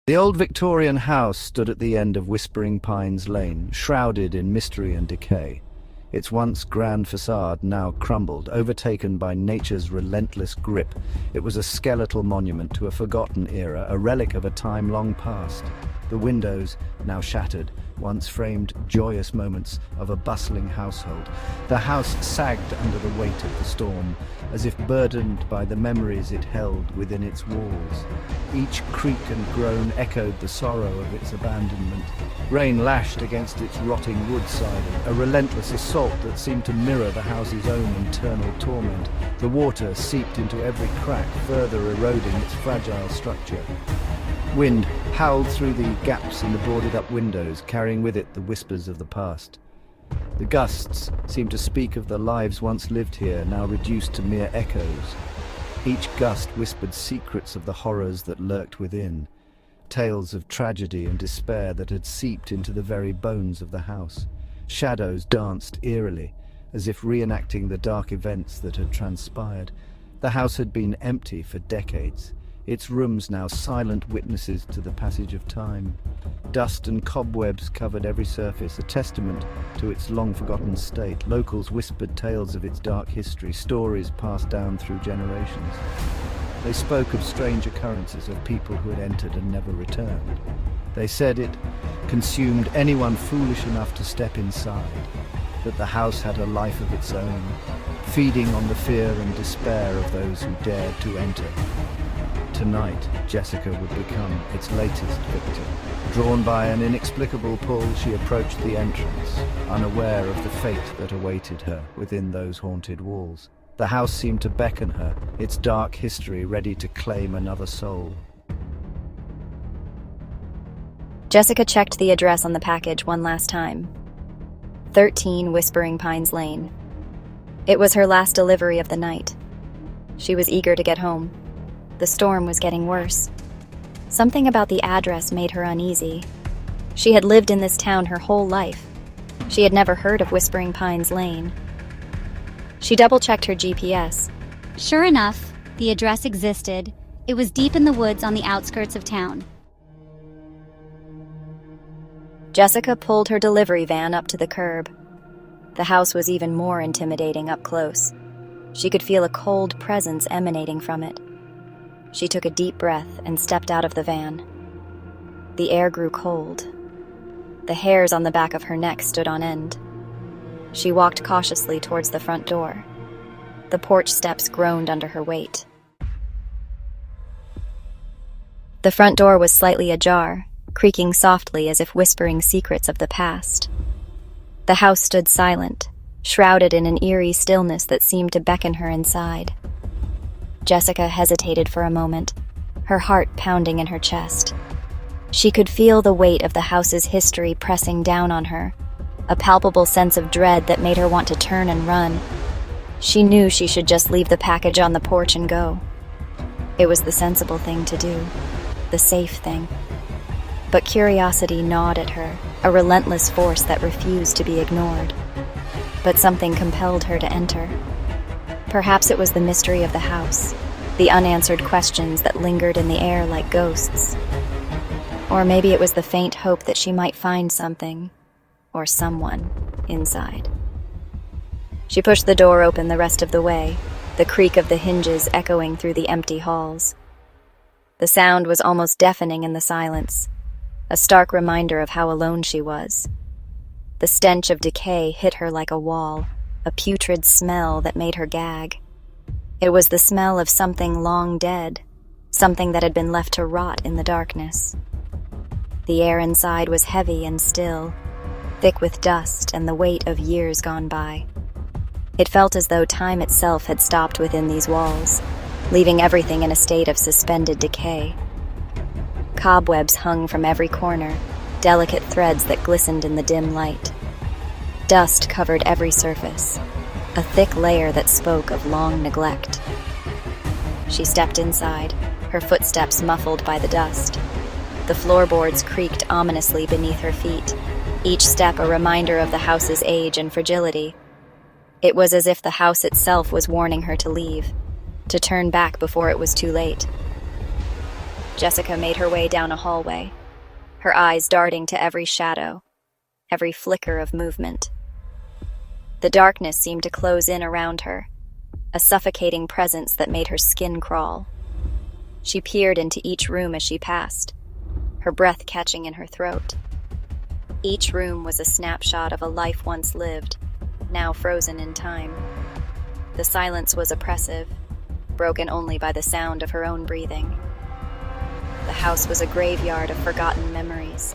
The old Victorian house stood at the end of Whispering Pines Lane, shrouded in mystery and decay. Its once grand facade now crumbled, overtaken by nature's relentless grip. It was a skeletal monument to a forgotten era, a relic of a time long past. The windows, now shattered, once framed joyous moments of a bustling household. The house sagged under the weight of the storm, as if burdened by the memories it held within its walls. Each creak and groan echoed the sorrow of its abandonment. Rain lashed against its rotting wood siding, a relentless assault that seemed to mirror the house's own internal torment. The water seeped into every crack, further eroding its fragile structure. Wind howled through the gaps in the boarded-up windows, carrying with it the whispers of the past. The gusts seemed to speak of the lives once lived here, now reduced to mere echoes. Each gust whispered secrets of the horrors that lurked within, tales of tragedy and despair that had seeped into the very bones of the house. Shadows danced eerily, as if reenacting the dark events that had transpired. The house had been empty for decades, its rooms now silent witnesses to the passage of time. Dust and cobwebs covered every surface, a testament to its long-forgotten state. Locals whispered tales of its dark history, stories passed down through generations. They spoke of strange occurrences, of people who had entered and never returned. They said it consumed anyone foolish enough to step inside, that the house had a life of its own, feeding on the fear and despair of those who dared to enter. Tonight, Jessica would become its latest victim. Drawn by an inexplicable pull, she approached the entrance, unaware of the fate that awaited her within those haunted walls. The house seemed to beckon her, its dark history ready to claim another soul. Jessica checked the address on the package one last time. 13 Whispering Pines Lane. It was her last delivery of the night. She was eager to get home. The storm was getting worse. Something about the address made her uneasy. She had lived in this town her whole life. She had never heard of Whispering Pines Lane. She double-checked her GPS. Sure enough, the address existed. It was deep in the woods on the outskirts of town. Jessica pulled her delivery van up to the curb. The house was even more intimidating up close. She could feel a cold presence emanating from it. She took a deep breath and stepped out of the van. The air grew cold. The hairs on the back of her neck stood on end. She walked cautiously towards the front door. The porch steps groaned under her weight. The front door was slightly ajar, creaking softly as if whispering secrets of the past. The house stood silent, shrouded in an eerie stillness that seemed to beckon her inside. Jessica hesitated for a moment, her heart pounding in her chest. She could feel the weight of the house's history pressing down on her, a palpable sense of dread that made her want to turn and run. She knew she should just leave the package on the porch and go. It was the sensible thing to do, the safe thing. But curiosity gnawed at her, a relentless force that refused to be ignored. But something compelled her to enter. Perhaps it was the mystery of the house, the unanswered questions that lingered in the air like ghosts. Or maybe it was the faint hope that she might find something, or someone, inside. She pushed the door open the rest of the way, the creak of the hinges echoing through the empty halls. The sound was almost deafening in the silence, a stark reminder of how alone she was. The stench of decay hit her like a wall, a putrid smell that made her gag. It was the smell of something long dead, something that had been left to rot in the darkness. The air inside was heavy and still, thick with dust and the weight of years gone by. It felt as though time itself had stopped within these walls, leaving everything in a state of suspended decay. Cobwebs hung from every corner, delicate threads that glistened in the dim light. Dust covered every surface, a thick layer that spoke of long neglect. She stepped inside, her footsteps muffled by the dust. The floorboards creaked ominously beneath her feet, each step a reminder of the house's age and fragility. It was as if the house itself was warning her to leave, to turn back before it was too late. Jessica made her way down a hallway, her eyes darting to every shadow, every flicker of movement. The darkness seemed to close in around her, a suffocating presence that made her skin crawl. She peered into each room as she passed, her breath catching in her throat. Each room was a snapshot of a life once lived, now frozen in time. The silence was oppressive, broken only by the sound of her own breathing. The house was a graveyard of forgotten memories,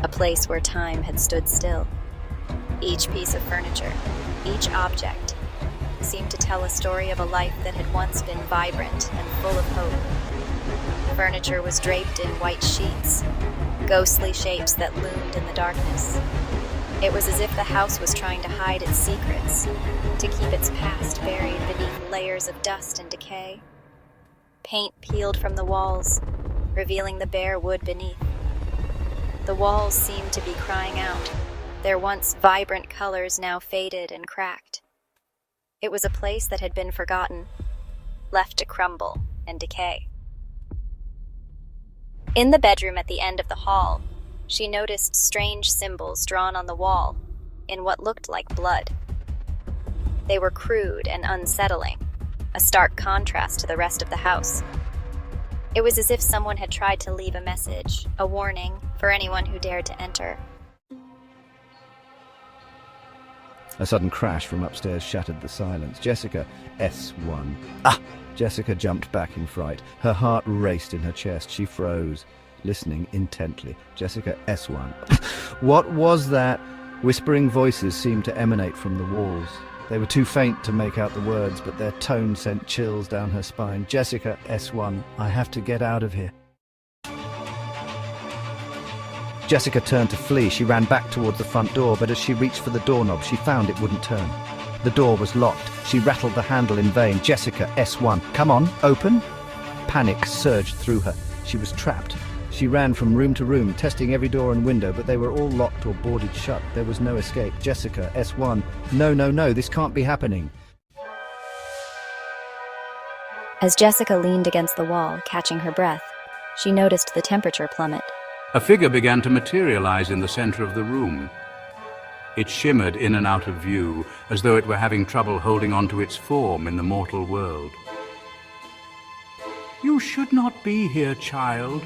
a place where time had stood still. Each piece of furniture, each object, seemed to tell a story of a life that had once been vibrant and full of hope. The furniture was draped in white sheets, ghostly shapes that loomed in the darkness. It was as if the house was trying to hide its secrets, to keep its past buried beneath layers of dust and decay. Paint peeled from the walls, revealing the bare wood beneath. The walls seemed to be crying out, their once vibrant colors now faded and cracked. It was a place that had been forgotten, left to crumble and decay. In the bedroom at the end of the hall, she noticed strange symbols drawn on the wall, in what looked like blood. They were crude and unsettling, a stark contrast to the rest of the house. It was as if someone had tried to leave a message, a warning, for anyone who dared to enter. A sudden crash from upstairs shattered the silence. Jessica, S1. Ah! Jessica jumped back in fright. Her heart raced in her chest. She froze, listening intently. Jessica, S1. What was that? Whispering voices seemed to emanate from the walls. They were too faint to make out the words, but their tone sent chills down her spine. Jessica, S1. I have to get out of here. Jessica turned to flee. She ran back towards the front door, but as she reached for the doorknob, she found it wouldn't turn. The door was locked. She rattled the handle in vain. Jessica, S1. Come on, open. Panic surged through her. She was trapped. She ran from room to room, testing every door and window, but they were all locked or boarded shut. There was no escape. Jessica, S1. No, this can't be happening. As Jessica leaned against the wall, catching her breath, she noticed the temperature plummet. A figure began to materialize in the center of the room. It shimmered in and out of view, as though it were having trouble holding on to its form in the mortal world. "You should not be here, child,"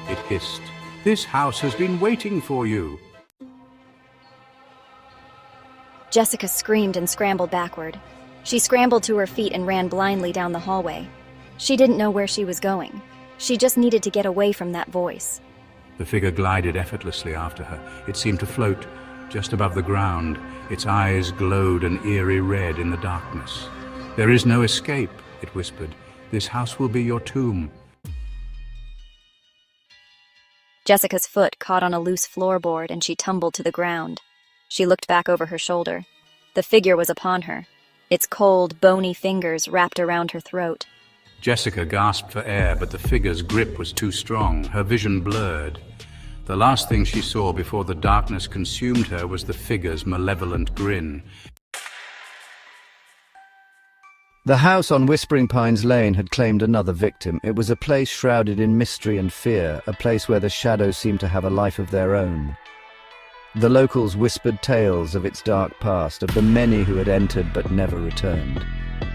it hissed. "This house has been waiting for you." Jessica screamed and scrambled backward. She scrambled to her feet and ran blindly down the hallway. She didn't know where she was going. She just needed to get away from that voice. The figure glided effortlessly after her. It seemed to float just above the ground. Its eyes glowed an eerie red in the darkness. "There is no escape," it whispered. "This house will be your tomb." Jessica's foot caught on a loose floorboard and she tumbled to the ground. She looked back over her shoulder. The figure was upon her, its cold, bony fingers wrapped around her throat. Jessica gasped for air, but the figure's grip was too strong. Her vision blurred. The last thing she saw before the darkness consumed her was the figure's malevolent grin. The house on Whispering Pines Lane had claimed another victim. It was a place shrouded in mystery and fear, a place where the shadows seemed to have a life of their own. The locals whispered tales of its dark past, of the many who had entered but never returned.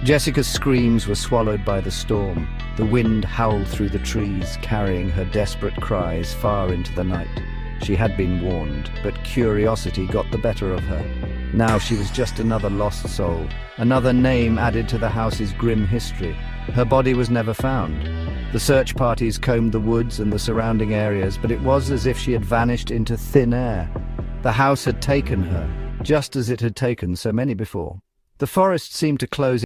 Jessica's screams were swallowed by the storm. The wind howled through the trees, carrying her desperate cries far into the night. She had been warned, but curiosity got the better of her. Now she was just another lost soul, another name added to the house's grim history. Her body was never found. The search parties combed the woods and the surrounding areas, but it was as if she had vanished into thin air. The house had taken her, just as it had taken so many before. The forest seemed to close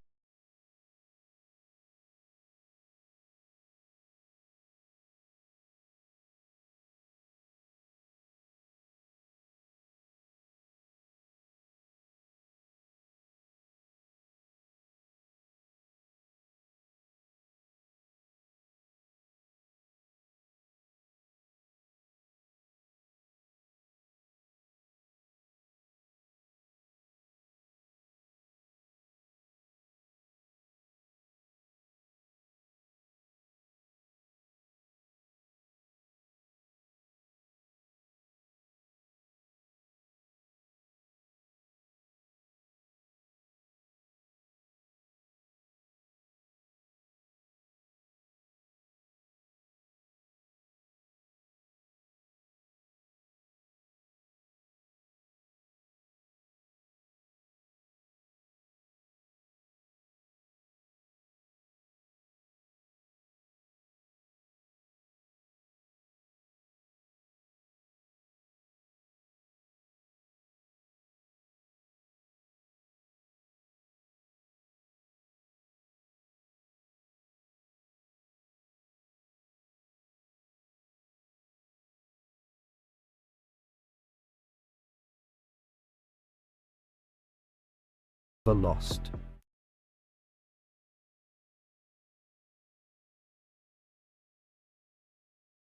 lost.